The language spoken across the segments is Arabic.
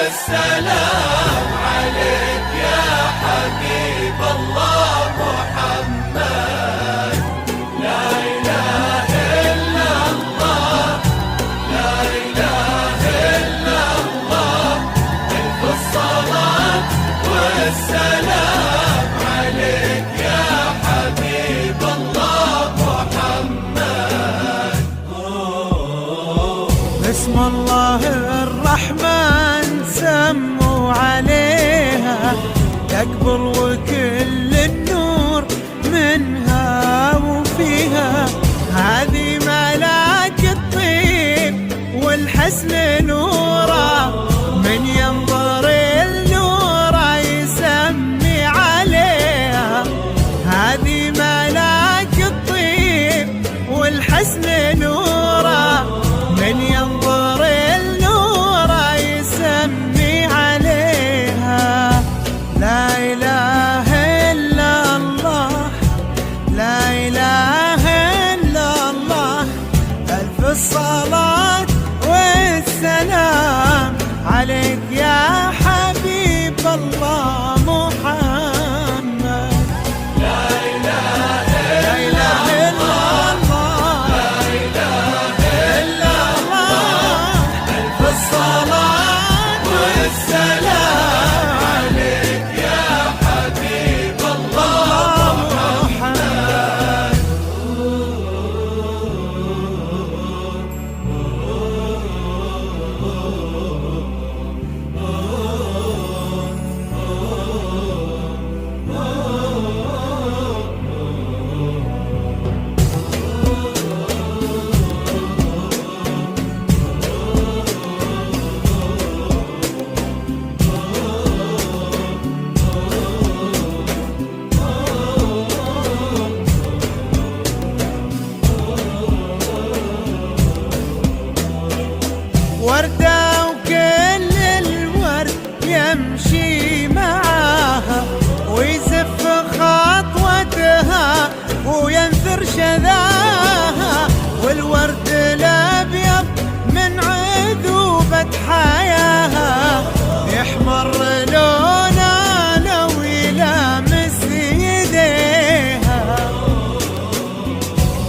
والسلام عليك يا حبيب الله محمد. لا إله إلا الله، لا إله إلا الله، ألف الصلاة والسلام عليك يا حبيب الله محمد. بسم الله الرحمن سموا عليها تكبر وكل النور منها وفيها، هذه ملاك الطيب والحسن نورا، من ينظر النورا يسمي عليها، هذه ملاك الطيب والحسن نورا، من ينظر النورا يسمي عليها. لا إله إلا الله، لا إله إلا الله، ألف الصلاة والسلام عليك يا حبيب الله محمد. لا إله لا إله إلا الله، لا إله إلا الله، ألف الصلاة والسلام عليك يا حبيب الله محمد. وردة وكل الورد يمشي معاها، ويزف خطوتها وينثر شذاها، والورد الأبيض من عذوبة حياها يحمر لونه لو يلامس يديها،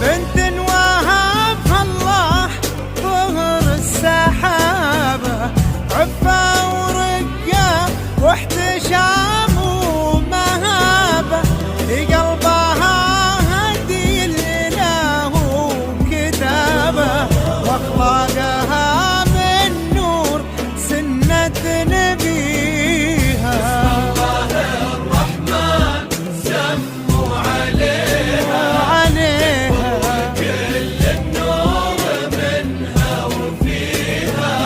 بنت وهبها الله ظهر السحابة، عفة ورقة واحتشام ومهابة، قلبها هدي الإله وكتابة، واخلاقها من نور سنة نبيها. الله الرحمن سموا عليها كل النور منها وفيها،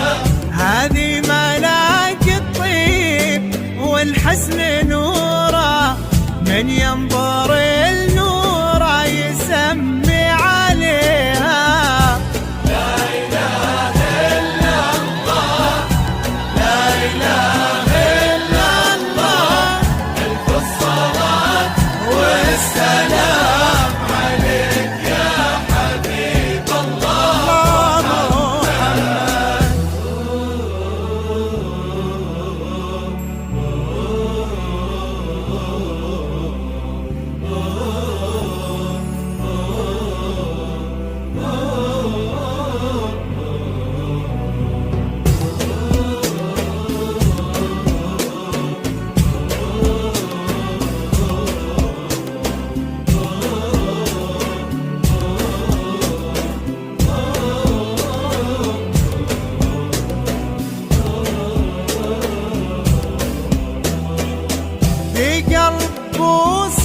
هذه ملاك الطيب والحسن نورا، من ينظر النورا يسمي عليها. لا إله إلا الله، لا إله إلا الله، ألف الصلاة والسلام عليك يا حبيب الله محمد. بقلب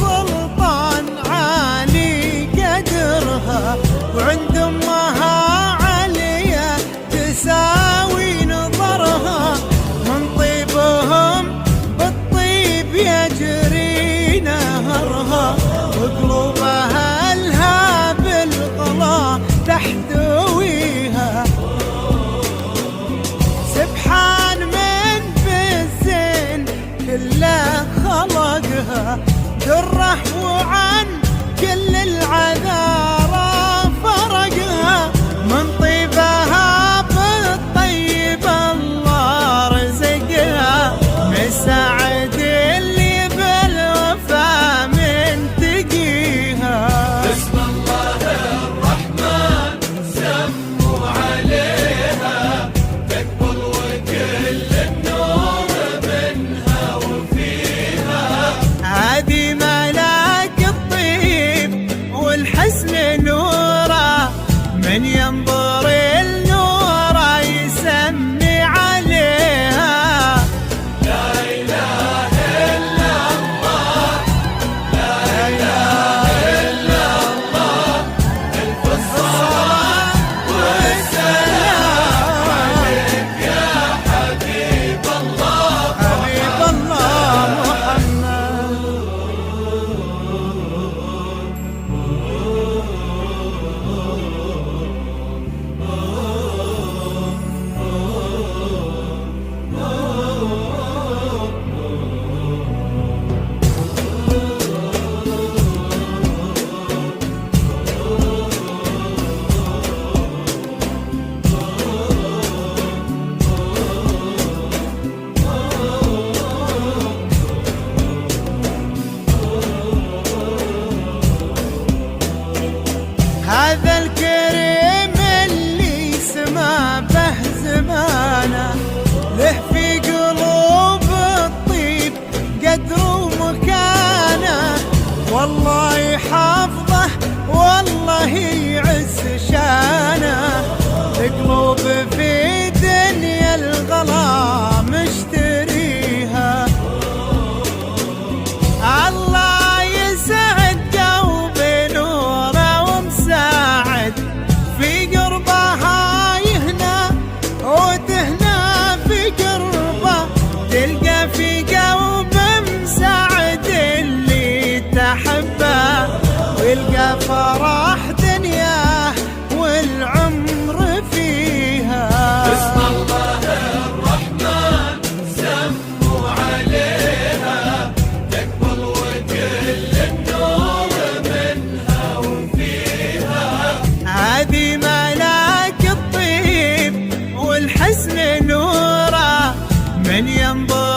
سلطان عالي قدرها، وعند امها عليا تساوي نظرها، من طيبهم بالطيب يجري نهرها، وقلوبها لها بالغلا تحتويها، سبحان من بالزين كله خلقها، دره وعن كل العذارى فرقها، من طيبها بالطيب الله رزقها. من ينظر